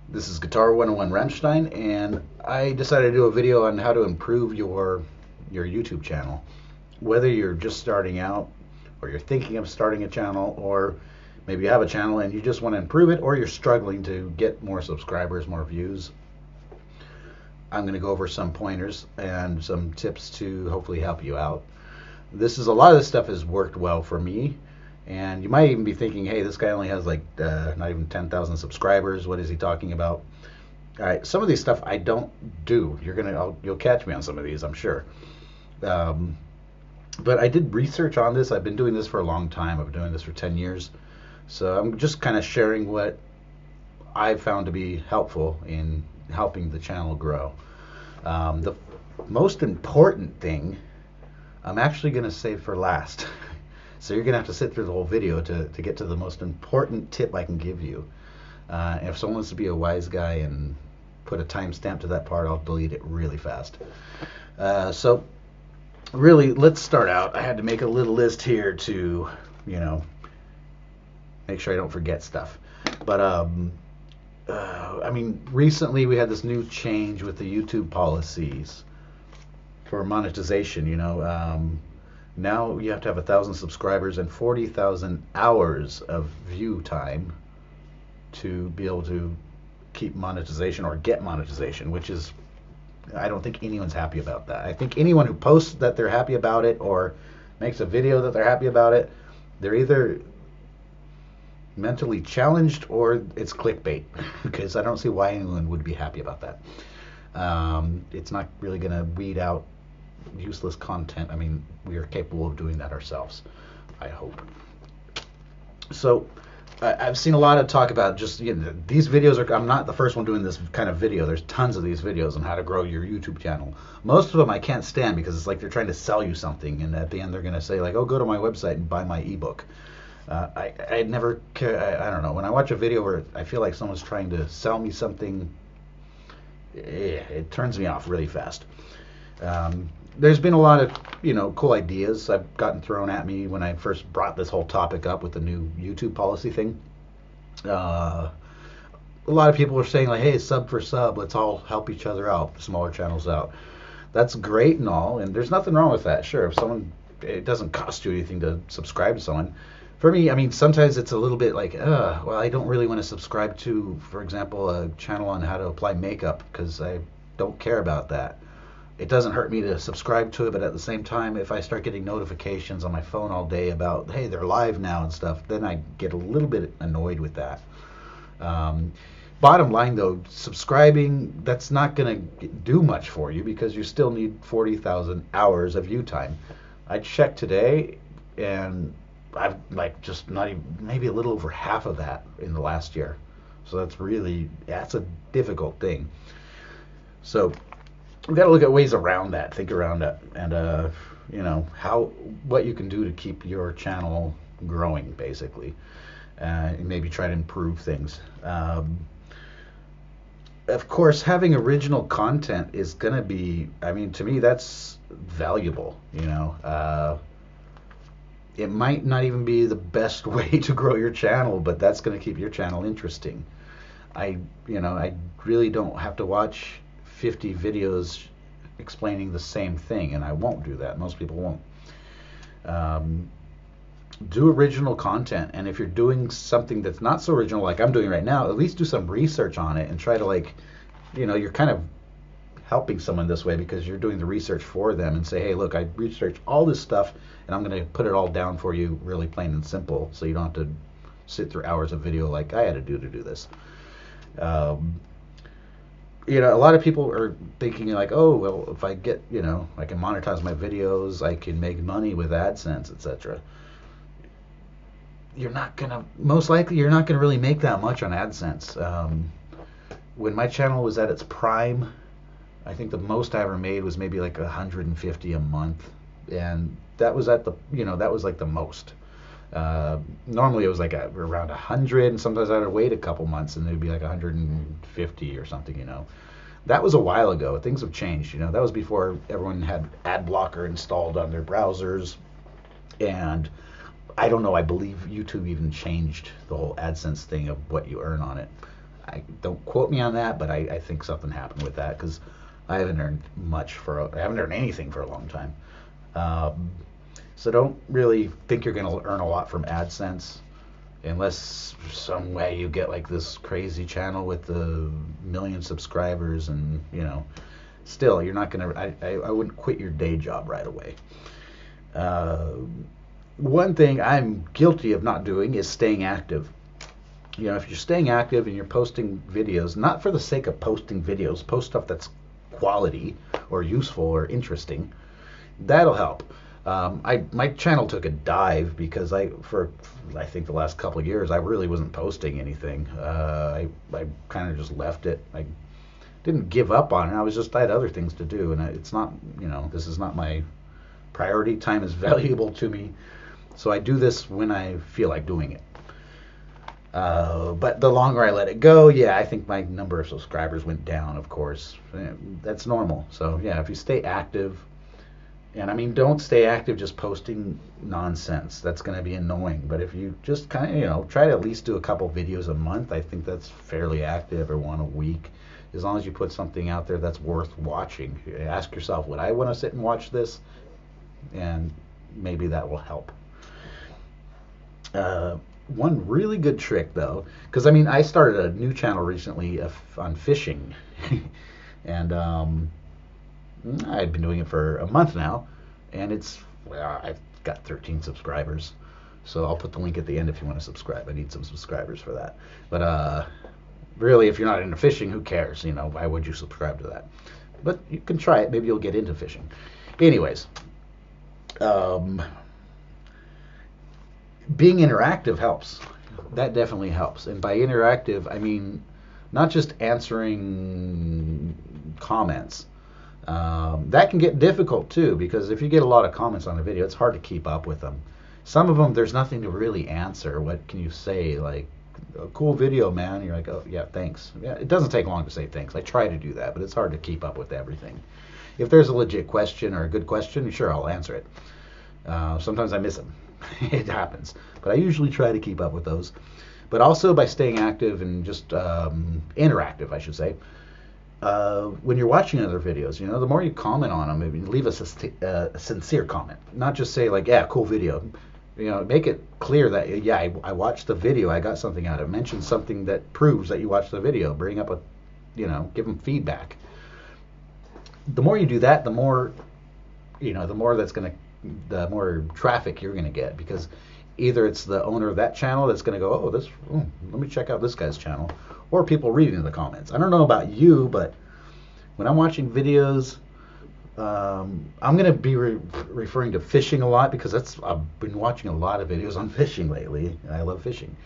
This is Guitar 101 Rammstein, and I decided to do a video on how to improve your YouTube channel. Whether you're just starting out, or you're thinking of starting a channel, or maybe you have a channel and you just want to improve it, or you're struggling to get more subscribers, more views, I'm going to go over some pointers and some tips to hopefully help you out. A lot of this stuff has worked well for me, and you might even be thinking, hey, this guy only has like not even 10,000 subscribers. What is he talking about? All right, some of these stuff I don't do. You'll catch me on some of these, I'm sure. Um, but I did research on this. I've been doing this for a long time. I've been doing this for 10 years. So I'm just kind of sharing what I've found to be helpful in helping the channel grow. The most important thing I'm actually going to save for last. So you're going to have to sit through the whole video to get to the most important tip I can give you. If someone wants to be a wise guy and put a timestamp to that part, I'll delete it really fast. So really, let's start out. I had to make a little list here to, make sure I don't forget stuff. But recently we had this new change with the YouTube policies for monetization. Now you have to have 1,000 subscribers and 40,000 hours of view time to be able to keep monetization or get monetization, which is, I don't think anyone's happy about that. I think anyone who posts that they're happy about it or makes a video that they're happy about it, they're either mentally challenged or it's clickbait, because I don't see why anyone would be happy about that. It's not really going to weed out useless content. I mean, we are capable of doing that ourselves, I hope. So I've seen a lot of talk about just, these videos are, I'm not the first one doing this kind of video. There's tons of these videos on how to grow your YouTube channel. Most of them I can't stand because it's like they're trying to sell you something, and at the end they're going to say like, oh, go to my website and buy my ebook. I never care. I don't know. When I watch a video where I feel like someone's trying to sell me something, it turns me off really fast. There's been a lot of cool ideas I've gotten thrown at me when I first brought this whole topic up with the new YouTube policy thing. A lot of people are saying like, hey, sub for sub, let's all help each other out, smaller channels out. That's great and all, and there's nothing wrong with that. Sure, it doesn't cost you anything to subscribe to someone. For me, I mean, sometimes it's a little bit like, well, I don't really want to subscribe to, for example, a channel on how to apply makeup because I don't care about that. It doesn't hurt me to subscribe to it, but at the same time, if I start getting notifications on my phone all day about, hey, they're live now and stuff, then I get a little bit annoyed with that. Bottom line, though, subscribing, that's not going to do much for you because you still need 40,000 hours of view time. I checked today, and I've like just not even, maybe a little over half of that in the last year. So that's a difficult thing. So we've got to look at ways around that, think around that, and what you can do to keep your channel growing, basically, and maybe try to improve things. Of course, having original content is gonna be, I mean, to me, that's valuable. It might not even be the best way to grow your channel, but that's going to keep your channel interesting. I really don't have to watch 50 videos explaining the same thing, and I won't do that. Most people won't. Do original content, and if you're doing something that's not so original like I'm doing right now, at least do some research on it and try to you're kind of helping someone this way because you're doing the research for them, and say, hey, look, I researched all this stuff and I'm going to put it all down for you really plain and simple, so you don't have to sit through hours of video like I had to do this. A lot of people are thinking like, oh, well, if I get, I can monetize my videos, I can make money with AdSense, etc. Most likely you're not going to really make that much on AdSense. When my channel was at its prime, I think the most I ever made was maybe like 150 a month, and that was that was like the most. Normally it was like around 100, and sometimes I'd wait a couple months and it'd be like 150 or something. That was a while ago. Things have changed. That was before everyone had ad blocker installed on their browsers, and I don't know, I believe YouTube even changed the whole AdSense thing of what you earn on it. I don't quote me on that, but I think something happened with that because I haven't earned I haven't earned anything for a long time. Um, so don't really think you're going to earn a lot from AdSense unless some way you get like this crazy channel with the million subscribers and still you're not going to I wouldn't quit your day job right away. uh, One thing I'm guilty of not doing is staying active. If you're staying active and you're posting videos, not for the sake of posting videos, post stuff that's quality or useful or interesting. That'll help. My channel took a dive because I think the last couple of years I really wasn't posting anything. I kind of just left it. I didn't give up on it. I had other things to do, and it's not this is not my priority. Time is valuable to me, so I do this when I feel like doing it. But the longer I let it go, I think my number of subscribers went down, of course. That's normal. So, if you stay active, and I mean, don't stay active just posting nonsense. That's going to be annoying. But if you just kind of, try to at least do a couple videos a month, I think that's fairly active, or one a week. As long as you put something out there that's worth watching. Ask yourself, would I want to sit and watch this? And maybe that will help. One really good trick, though, because I started a new channel recently on fishing, and I've been doing it for a month now, and I've got 13 subscribers, so I'll put the link at the end if you want to subscribe. I need some subscribers for that. But really, if you're not into fishing, who cares? Why would you subscribe to that? But you can try it. Maybe you'll get into fishing. Anyways. Being interactive helps. That definitely helps. And by interactive, I mean not just answering comments. That can get difficult too, because if you get a lot of comments on a video, it's hard to keep up with them. Some of them, there's nothing to really answer. What can you say? Like, a cool video, man. And you're like, oh, yeah, thanks. Yeah, it doesn't take long to say thanks. I try to do that, but it's hard to keep up with everything. If there's a legit question or a good question, sure, I'll answer it. Sometimes I miss them. It happens. But I usually try to keep up with those. But also by staying active and just interactive, I should say. When you're watching other videos, the more you comment on them, maybe leave a sincere comment. Not just say like, yeah, cool video. Make it clear that, yeah, I watched the video, I got something out of it. Mention something that proves that you watched the video. Bring up give them feedback. The more you do that, the more the more traffic you're going to get, because either it's the owner of that channel that's going to go, let me check out this guy's channel, or people reading the comments. I don't know about you, but when I'm watching videos, I'm going to be referring to fishing a lot, because I've been watching a lot of videos on fishing lately, and I love fishing.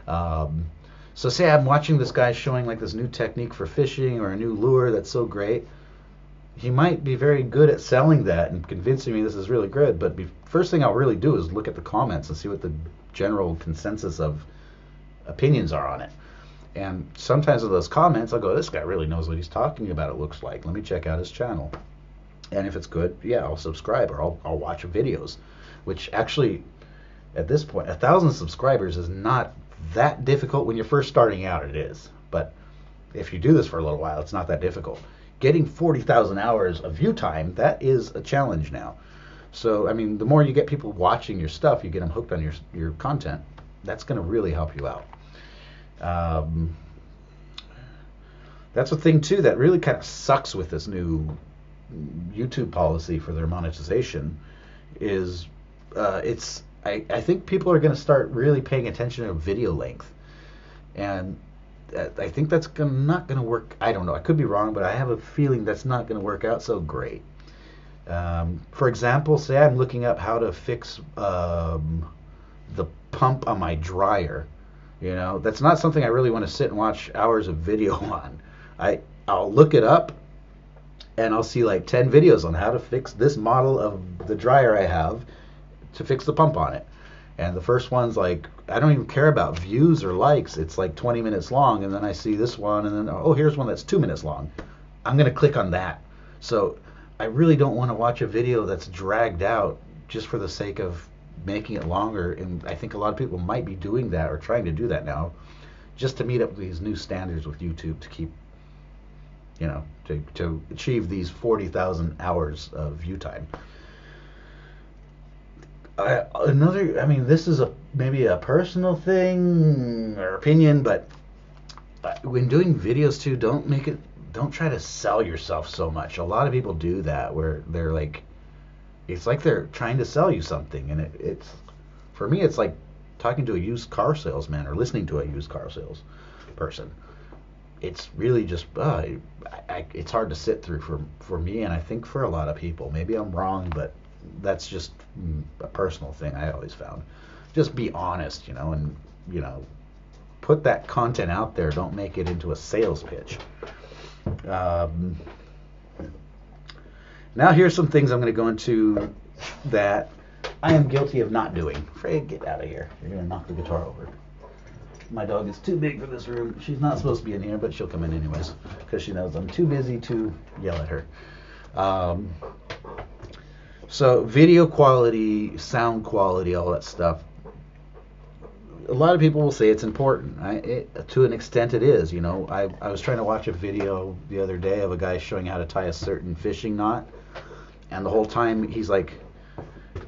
So say I'm watching this guy showing like this new technique for fishing or a new lure that's so great. He might be very good at selling that and convincing me this is really good, but first thing I'll really do is look at the comments and see what the general consensus of opinions are on it. And sometimes in those comments, I'll go, this guy really knows what he's talking about, it looks like. Let me check out his channel. And if it's good, yeah, I'll subscribe, or I'll watch videos, which actually, at this point, 1,000 subscribers is not that difficult. When you're first starting out, it is. But if you do this for a little while, it's not that difficult. Getting 40,000 hours of view time, that is a challenge now. So, I mean, the more you get people watching your stuff, you get them hooked on your content, that's going to really help you out. That's a thing, too, that really kind of sucks with this new YouTube policy for their monetization, is I think people are going to start really paying attention to video length. And I think that's not going to work. I don't know. I could be wrong, but I have a feeling that's not going to work out so great. For example, say I'm looking up how to fix the pump on my dryer. That's not something I really want to sit and watch hours of video on. I'll look it up, and I'll see like 10 videos on how to fix this model of the dryer I have to fix the pump on it. And the first one's like, I don't even care about views or likes. It's like 20 minutes long, and then I see this one, and then, here's one that's 2 minutes long. I'm going to click on that. So I really don't want to watch a video that's dragged out just for the sake of making it longer. And I think a lot of people might be doing that or trying to do that now. just to meet up with these new standards with YouTube to keep, to achieve these 40,000 hours of view time. This is maybe a personal thing or opinion, but when doing videos too, don't try to sell yourself so much. A lot of people do that where they're like, it's like they're trying to sell you something, and it's for me, it's like talking to a used car salesman or listening to a used car sales person. It's really just it's hard to sit through for me, and I think for a lot of people. Maybe I'm wrong, but that's just a personal thing I always found. Just be honest, and put that content out there. Don't make it into a sales pitch. Now here's some things I'm going to go into that I am guilty of not doing. Fred, get out of here. You're going to knock the guitar over. My dog is too big for this room. She's not supposed to be in here, but she'll come in anyways because she knows I'm too busy to yell at her. So video quality, sound quality, all that stuff. A lot of people will say it's important. To an extent it is. I was trying to watch a video the other day of a guy showing how to tie a certain fishing knot, and the whole time he's like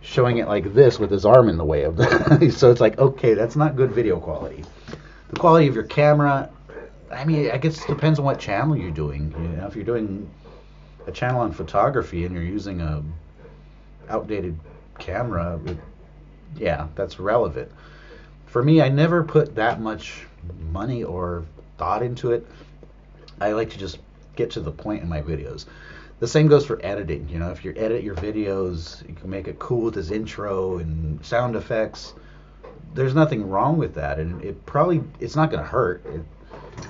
showing it like this with his arm in the way of the so it's like, okay, that's not good video quality. The quality of your camera, I guess it depends on what channel you're doing. If you're doing a channel on photography and you're using a outdated camera, that's relevant. For me, I never put that much money or thought into it. I like to just get to the point in my videos. The same goes for editing. If you edit your videos, you can make it cool with this intro and sound effects. There's nothing wrong with that, and it's not going to hurt.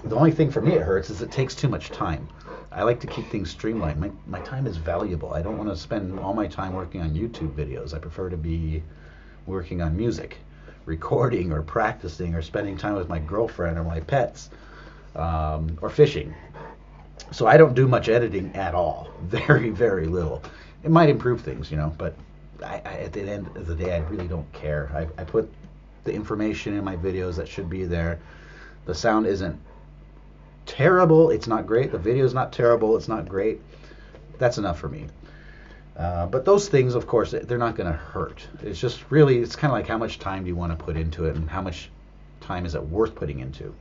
The only thing for me it hurts is it takes too much time. I like to keep things streamlined. My time is valuable. I don't want to spend all my time working on YouTube videos. I prefer to be working on music, recording or practicing or spending time with my girlfriend or my pets, or fishing. So I don't do much editing at all. Very, very little. It might improve things, but at the end of the day, I really don't care. I put the information in my videos that should be there. The sound isn't terrible. It's not great. The video is not terrible. It's not great. That's enough for me. But those things, of course, they're not going to hurt. It's just really, it's kind of like how much time do you want to put into it, and how much time is it worth putting into?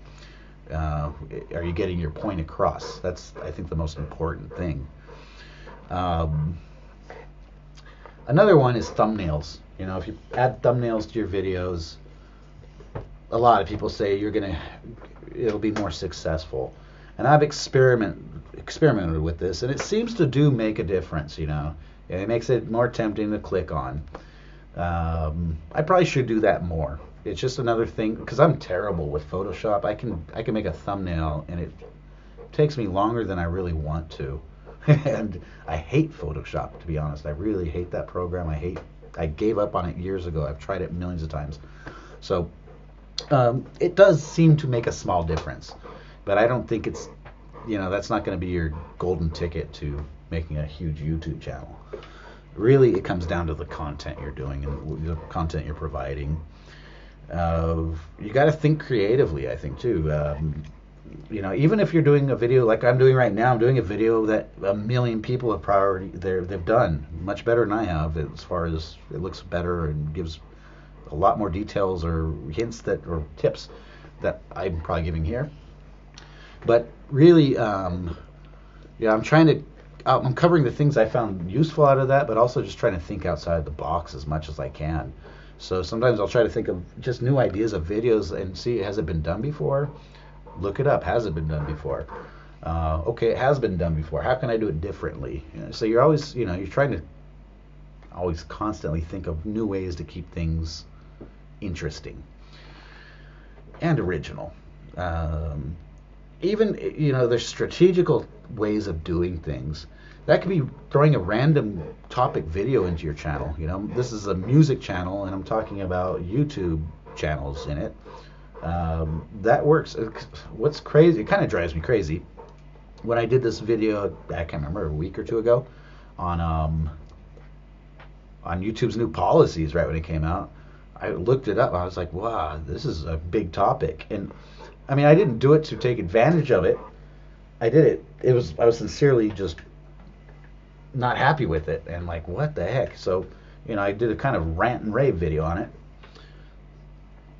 Are you getting your point across? That's, I think, the most important thing. Another one is thumbnails. If you add thumbnails to your videos, a lot of people say it'll be more successful. And I've experimented with this, and it seems to make a difference. It makes it more tempting to click on. I probably should do that more. It's just another thing, because I'm terrible with Photoshop. I can make a thumbnail, and it takes me longer than I really want to. And I hate Photoshop, to be honest. I really hate that program. I gave up on it years ago. I've tried it millions of times. So it does seem to make a small difference, but I don't think it's, that's not going to be your golden ticket to making a huge YouTube channel. Really, it comes down to the content you're doing and the content you're providing. You got to think creatively, I think, too. Even if you're doing a video like I'm doing right now, I'm doing a video that 1 million people have they've done much better than I have, as far as it looks better and gives a lot more details or hints or tips that I'm probably giving here. But really, I'm covering the things I found useful out of that, but also just trying to think outside the box as much as I can. So sometimes I'll try to think of just new ideas of videos and see, has it been done before? Look it up. Has it been done before? Okay, it has been done before. How can I do it differently? So you're always, you're trying to always constantly think of new ways to keep things interesting and original. Even, there's strategical ways of doing things. That could be throwing a random topic video into your channel. This is a music channel, and I'm talking about YouTube channels in it. That works. What's crazy, it kind of drives me crazy. When I did this video, I can't remember, a week or two ago, on YouTube's new policies, right when it came out, I looked it up. I was like, wow, this is a big topic. And I mean, I didn't do it to take advantage of it. I did it. I was sincerely just not happy with it and like, what the heck? So, I did a kind of rant and rave video on it.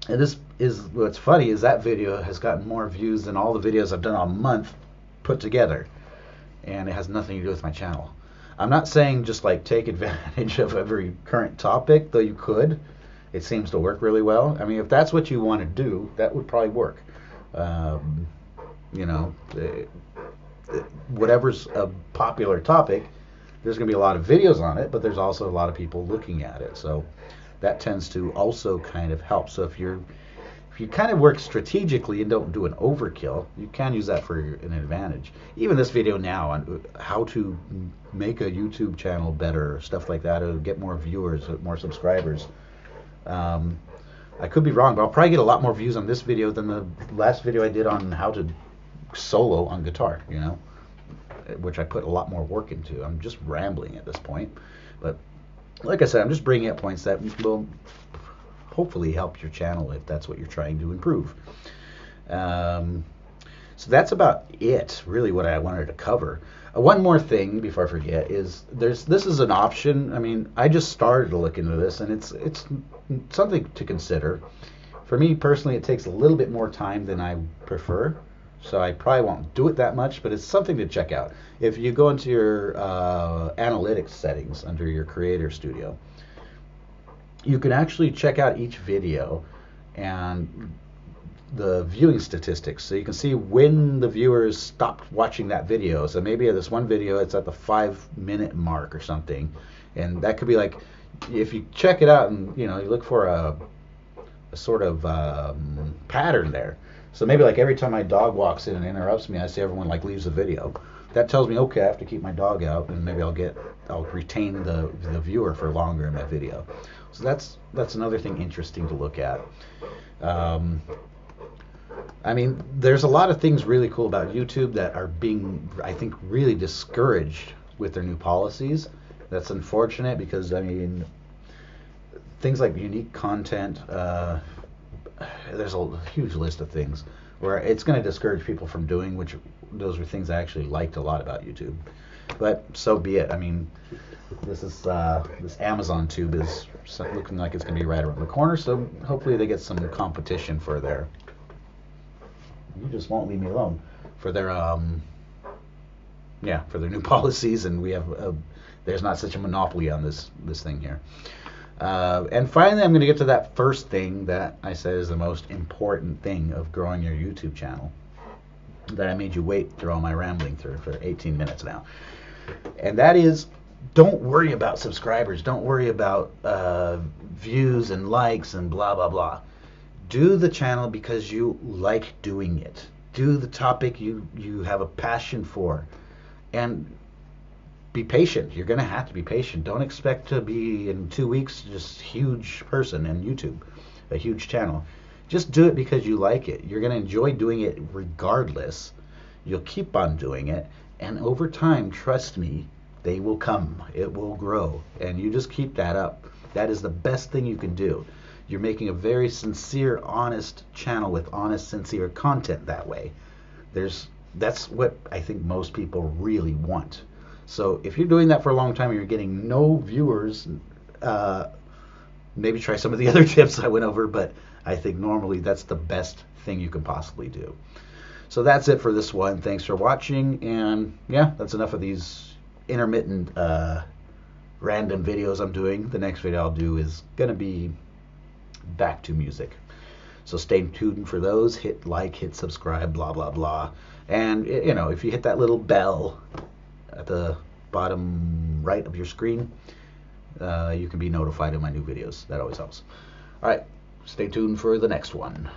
And this is what's funny is that video has gotten more views than all the videos I've done a month put together. And it has nothing to do with my channel. I'm not saying just like take advantage of every current topic, though you could. It seems to work really well. I mean, if that's what you want to do, that would probably work. You know, whatever's a popular topic, there's going to be a lot of videos on it, but there's also a lot of people looking at it. So that tends to also kind of help. So if you kind of work strategically and don't do an overkill, you can use that for an advantage. Even this video now on how to make a YouTube channel better, stuff like that, to get more viewers, more subscribers. I could be wrong, but I'll probably get a lot more views on this video than the last video I did on how to solo on guitar, which I put a lot more work into. I'm just rambling at this point. But like I said, I'm just bringing up points that will hopefully help your channel if that's what you're trying to improve. So that's about it, really, what I wanted to cover. One more thing before I forget is this is an option. I mean, I just started to look into this, and it's something to consider. For me personally, it takes a little bit more time than I prefer, so I probably won't do it that much, but it's something to check out. If you go into your analytics settings under your Creator Studio, you can actually check out each video and the viewing statistics, so you can see when the viewers stopped watching that video. So maybe this one video, it's at the 5-minute mark or something, and that could be like, if you check it out and you look for a sort of pattern there. So maybe like every time my dog walks in and interrupts me, I see everyone like leaves the video. That tells me, okay, I have to keep my dog out, and maybe I'll retain the viewer for longer in my video. So that's another thing interesting to look at. I mean, there's a lot of things really cool about YouTube that are being, I think, really discouraged with their new policies. That's unfortunate because, I mean, things like unique content, there's a huge list of things where it's going to discourage people from doing, which those were things I actually liked a lot about YouTube. But so be it. I mean, this Amazon tube is looking like it's going to be right around the corner, so hopefully they get some competition for their, you just won't leave me alone, for their for their new policies, and we have there's not such a monopoly on this thing here. And finally, I'm going to get to that first thing that I said is the most important thing of growing your YouTube channel, that I made you wait through all my rambling through for 18 minutes now. And that is, don't worry about subscribers. Don't worry about views and likes and blah, blah, blah. Do the channel because you like doing it. Do the topic you have a passion for. And be patient. You're going to have to be patient. Don't expect to be in 2 weeks just huge person in YouTube, a huge channel. Just do it because you like it. You're going to enjoy doing it regardless. You'll keep on doing it, and over time, trust me, they will come. It will grow, and you just keep that up. That is the best thing you can do. You're making a very sincere, honest channel with honest, sincere content that way. That's what I think most people really want. So if you're doing that for a long time and you're getting no viewers, maybe try some of the other tips I went over, but I think normally that's the best thing you can possibly do. So that's it for this one. Thanks for watching, and yeah, that's enough of these intermittent random videos I'm doing. The next video I'll do is going to be back to music. So stay tuned for those. Hit like, hit subscribe, blah, blah, blah. And, if you hit that little bell at the bottom right of your screen, you can be notified of my new videos. That always helps. All right, stay tuned for the next one.